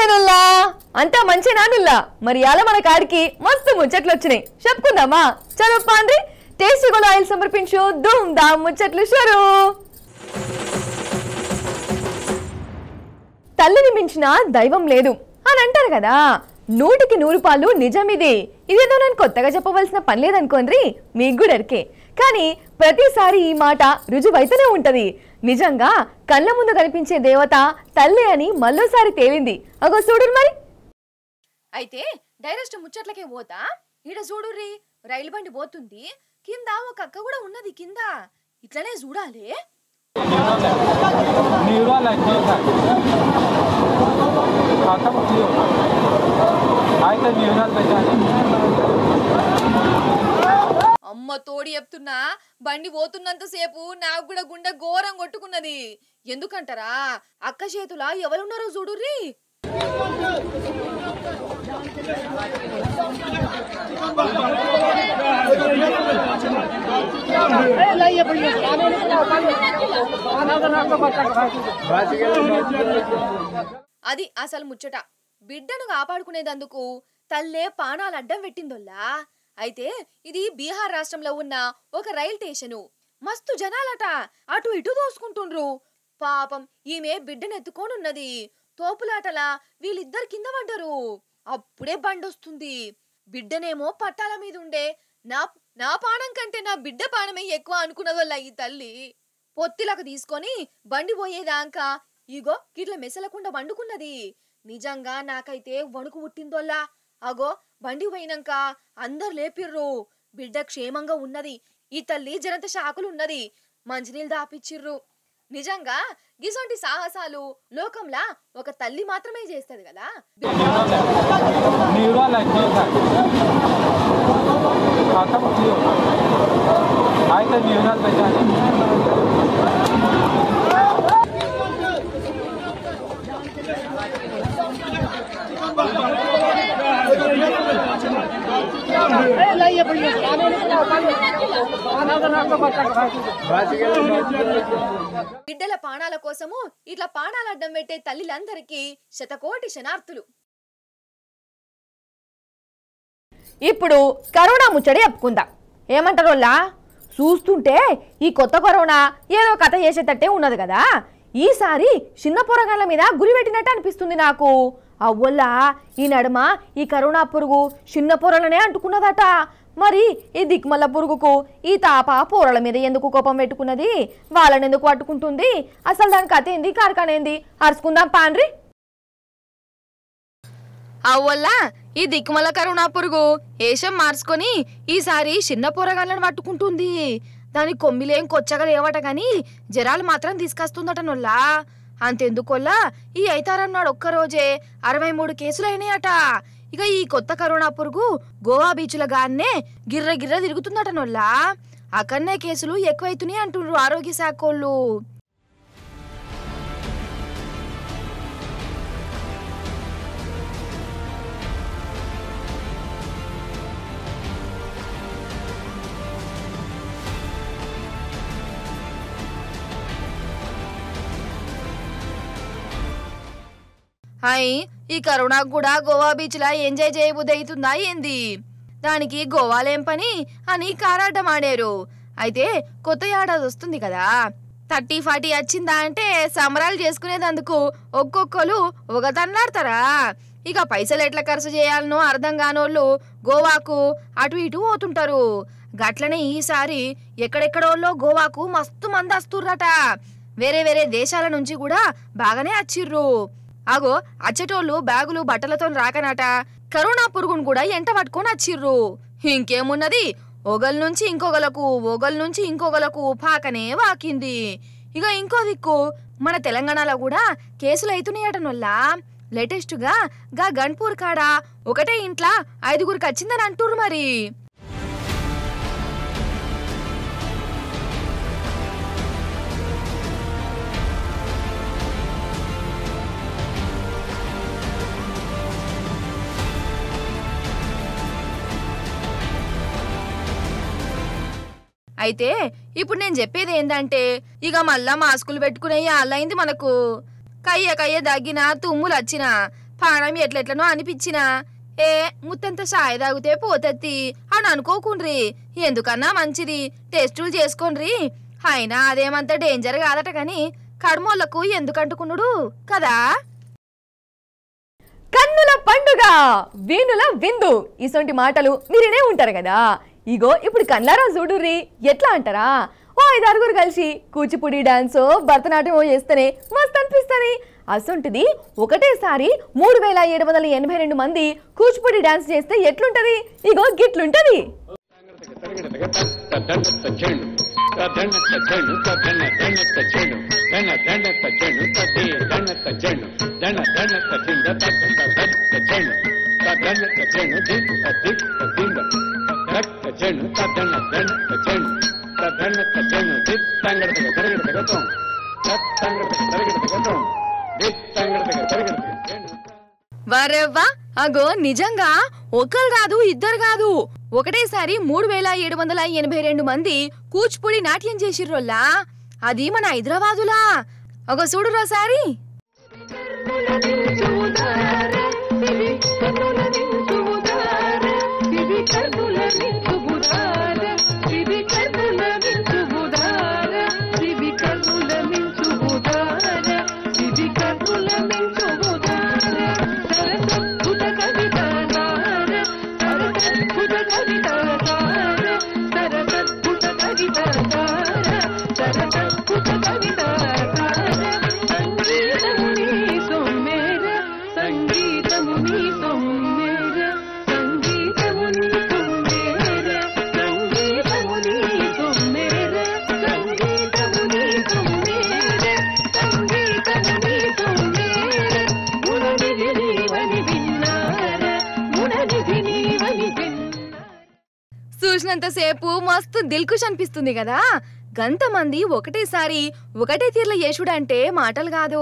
నమస్తేనుల్లా అంతా మంచినానుల్లా మరి యాల మన కాడికి మస్తు ముచ్చట్లు వచ్చినాయి చెప్పుకుందామా చలో పాండ్రి టేస్టీ గోల్ ఆయిల్ సమర్పించు ధూమ్ ధామ్ ముచ్చట్లు షురు తల్లిని మించిన దైవం లేదు అని అంటారు కదా 100కి 100 పాలు నిజమిది ఇదేదో నేను కొత్తగా చెప్పవలసిన పని లేదనుకోండి మీకు కూడా ఎరికే కానీ ప్రతిసారి ఈ మాట రుజువైతేనే ఉంటది నిజంగా కళ్ళ ముందు కనిపించే దేవత తల్లి అని మళ్ళోసారి తేలింది అగో చూడు మరి అయితే డైరెక్ట్ ముచ్చట్లకే పోతా ఈడ చూడుర్రి రైలు బండి పోతుంది కింద ఒక అక్క కూడా ఉన్నది కింద ఇట్లనే చూడాలి అమ్మ తోడి చెప్తున్నా బండి పోతున్నంతసేపు నాకు కూడా గుండె ఘోరం కొట్టుకున్నది ఎందుకంటారా అక్క చేతుల ఎవరున్నారో చూడుర్రి అది అసలు ముచ్చట బిడ్డను కాపాడుకునేదందుకు తల్లే పానాలు అడ్డం పెట్టిందోల్లా అయితే ఇది బీహార్ రాష్ట్రంలో ఉన్న ఒక రైల్ స్టేషను మస్తు జనాలట అటు ఇటు దోసుకుంటుండ్రు పాపం ఈమె బిడ్డనెత్తుకోనున్నది తోపులాటలా వీళ్ళిద్దరు కింద పడ్డరు అప్పుడే బండొస్తుంది బిడ్డనేమో పట్టాల మీద ఉండే నా పానం కంటే నా బిడ్డ పానమే ఎక్కువ అనుకున్నదోల్లా ఈ తల్లి పొత్తిలకు తీసుకొని బండి పోయేదాకా ఇగో గిట్ల మెసలకుండా వండుకున్నది నిజంగా నాకైతే వణుకు పుట్టిందోల్లా అగో బండి పోయినాక అందరు లేపిర్రు బిడ్డ క్షేమంగా ఉన్నది ఈ తల్లి జనంత షాకులు ఉన్నది మంచినీళ్ళు దాపిచ్చిర్రు నిజంగా గిసొంటి సాహసాలు లోకంలా ఒక తల్లి మాత్రమే చేస్తది కదా బిడ్డల పానాల కోసము ఇట్లా పానాలు అడ్డం పెట్టే తల్లిలందరికీ శతకోటి శనార్థులు. ఇప్పుడు కరోనా ముచ్చడి చెప్పుకుందాం ఏమంటారోల్లా చూస్తుంటే ఈ కొత్త కరోనా ఏదో కథ చేసేటట్టే ఉన్నది కదా ఈసారి చిన్న పొరగాళ్ళ మీద గురి పెట్టినట్టు అనిపిస్తుంది నాకు అవ్వల్లా ఈ నడుమ ఈ కరోనా పురుగు చిన్న పొరలనే అంటుకున్నదట మరి ఈ దిక్మల్ల పురుగుకు ఈ తాప పొరల మీద ఎందుకు కోపం పెట్టుకున్నది వాళ్ళని ఎందుకు పట్టుకుంటుంది అసలు దాని కథ ఏంది కార్ఖానేంది అరుచుకుందాం పాండ్రి అవ్వల్లా ఈ దిక్కుమల కరోనా పురుగు ఏషం మార్చుకొని ఈసారి చిన్న పొరగాళ్ళని పట్టుకుంటుంది దాని కొమ్మిలేం కొచ్చగా లేవట గాని జరాలు మాత్రం తీసుకొస్తుందట నొల్లా అంతెందుకొల్లా ఈ ఐతారం నాడు ఒక్కరోజే 63 కేసులు అయినాయట ఇక ఈ కొత్త కరోనా పురుగు గోవా బీచ్ల గాన్నే గిర్ర గిర్ర తిరుగుతుందట నొల్లా అక్కడనే కేసులు ఎక్కువైతున్నాయి అంటున్నారు ఆరోగ్య శాఖ వాళ్ళు హాయ్ ఈ కరోనా కూడా గోవా బీచ్ లా ఎంజాయ్ చేయబుద్ధి అవుతుందా ఏంది దానికి గోవాలేం పని అని కారాటం ఆడారు అయితే కొత్త ఏడాది వస్తుంది కదా 30-40 వచ్చిందా అంటే సంబరాలు చేసుకునేదందుకు ఒక్కొక్కరు ఒక తన్లాడతారా ఇక పైసలు ఎట్లా ఖర్చు చేయాలనో అర్థం కానోళ్ళు గోవాకు అటు ఇటు పోతుంటారు గట్లనే ఈసారి ఎక్కడెక్కడోళ్ళో గోవాకు మస్తు మంది వస్తుర్రట వేరే వేరే దేశాల నుంచి కూడా బాగానే వచ్చిర్రు అగో అచ్చటోళ్ళు బ్యాగులు బట్టలతో రాకనట కరోనా పురుగును కూడా ఎంట పట్టుకొని వచ్చిర్రు ఇంకేమున్నది ఒకళ్ళ నుంచి ఇంకొకలకు పాకనే వాకింది ఇక ఇంకో దిక్కు మన తెలంగాణలో కూడా కేసులు అవుతున్నాయటనొల్లా లేటెస్ట్ గా గన్పూర్ కాడ ఒకటే ఇంట్లో 5గురికి వచ్చిందని అంటుర్రు మరి అయితే ఇప్పుడు నేను చెప్పేది ఏందంటే ఇక మళ్ళా మాస్కులు పెట్టుకునే అల్లయింది మనకు కయ్య దగ్గిన తుమ్ములు వచ్చినా పానం ఎట్లెట్లనో అనిపించినా ఏ ముత్తంత సాయి తాగితే పోతెత్తి అని అనుకోకుండ్రి. ఎందుకన్నా మంచిది టెస్టులు చేసుకోండ్రి. అయినా అదేమంత డేంజర్ కాదట కాని కడుమోళ్లకు ఎందుకు అంటుకున్నాడు కదా. కన్నుల పండుగ వీణుల విందు ఇసొంటి మాటలు మీరేనే ఉంటారు కదా. ఇగో ఇప్పుడు కళ్ళారా చూడుర్రి ఎట్లా అంటారా. ఓ 5-6 కలిసి కూచిపూడి డాన్సో భరతనాట్యమో చేస్తేనే మస్తు అనిపిస్తుంది. అసొంటిది ఒకటేసారి 3782 మంది కూచిపూడి డాన్స్ చేస్తే ఎట్లుంటది. ఇగో గిట్లుంటది. వరెవ్వా అగో నిజంగా ఒకరు కాదు ఇద్దరు కాదు ఒకటేసారి 3782 మంది కూచిపూడి నాట్యం చేసిర్రోల్లా. అది మన హైదరాబాదులా. అగో చూడురోసారి. చూసినంతసేపు మస్తు దిల్కుష్ అనిపిస్తుంది కదా. గంతమంది ఒకటేసారి ఒకటే తీర్ల యేసుడంటే మాటలు కాదు.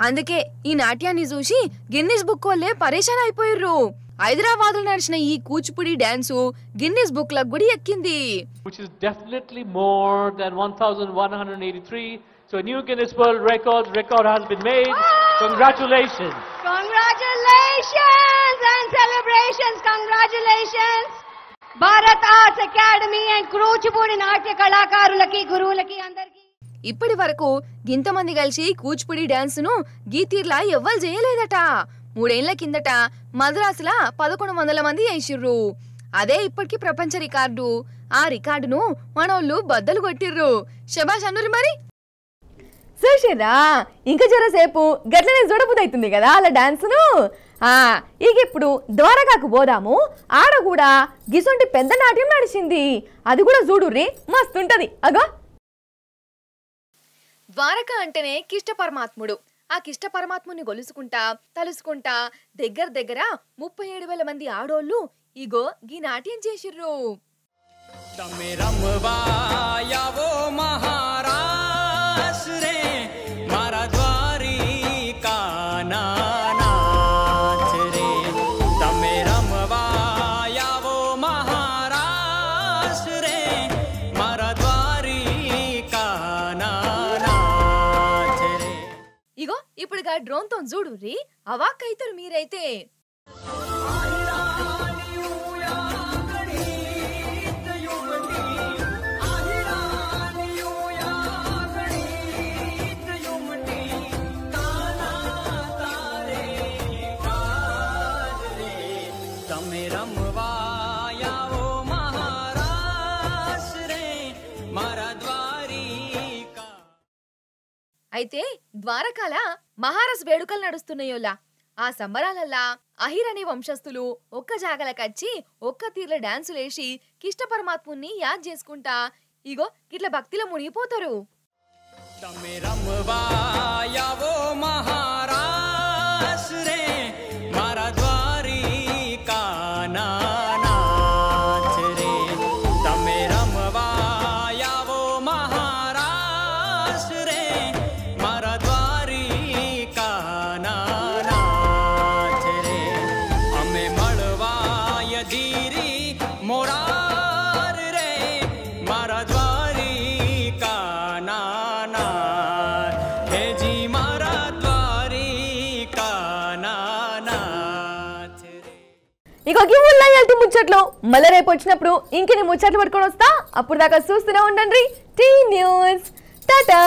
అందుకే ఈ నాట్యాన్ని చూసి గిన్నిస్ బుక్ వాళ్ళే పరేషాన్ అయిపోయిర్రు. హైదరాబాద్ లో నడిచిన ఈ కూచిపూడి డాన్స్ గిన్నిస్ బుక్ లకు కూడా ఎక్కింది. Which is definitely more than 1183. So a new Guinness World record has been made. Congratulations. Congratulations and celebrations. Congratulations. Bharat arts academy and Kuchipudi నాట్య కళాకారులకి గురువులకి అందరికి. ఇప్పటి వరకు గింతమంది కలిసి కూచిపూడి డాన్స్ ను గీతీర్లా ఎవ్వరు చేయలేదట. 3 ఏళ్ల కిందట మద్రాసుల 1100 మంది చేసిర్రు. అదే ఇప్పటికి ప్రపంచ రికార్డు. ఆ రికార్డును మనోళ్ళు బద్దలు కొట్టిర్రు. శభాష్ అన్నురు మరి. చూసిర్రా ఇంకా జరసేపు గట్లనే చూడబుద్దవుతుంది కదా అలా డాన్స్ను. ఇక ఇప్పుడు ద్వారకాకు పోదాము. ఆడ కూడా గిసొంటి పెద్ద నాట్యం నడిచింది. అది కూడా చూడుర్రి మస్తుంటది. అగో ద్వారక అంటేనే కిష్ట పరమాత్ముడు. ఆ కిష్ట పరమాత్ముని గొలుసుకుంటా తలుసుకుంటా దగ్గర 37,000 మంది ఆడోళ్ళు ఇగో గీ నాట్యం చేసిర్రు. ఇగో ఇప్పుడుగా డ్రోన్ తో చూడుర్రి అవాక్కైతారు మీరైతే. అయితే ద్వారకాల మహారస్ వేడుకలు నడుస్తున్నాయోలా. ఆ సంబరాలల్లా అహిరణి వంశస్థులు ఒక్క జాగలకచ్చి ఒక్క తీర్ల డాన్సులేసి కిష్ట పరమాత్ముని యాద్ చేసుకుంటా ఇగో గిట్ల భక్తిలో మునిగిపోతారు. ఇక ఇవ్వాలి ముచ్చట్లు మళ్ళీ రేపు వచ్చినప్పుడు ఇంకెన్ని ముచ్చట్లు పట్టుకొని వస్తా. అప్పుడు దాకా చూస్తూనే ఉండండి టీ న్యూస్. టాటా.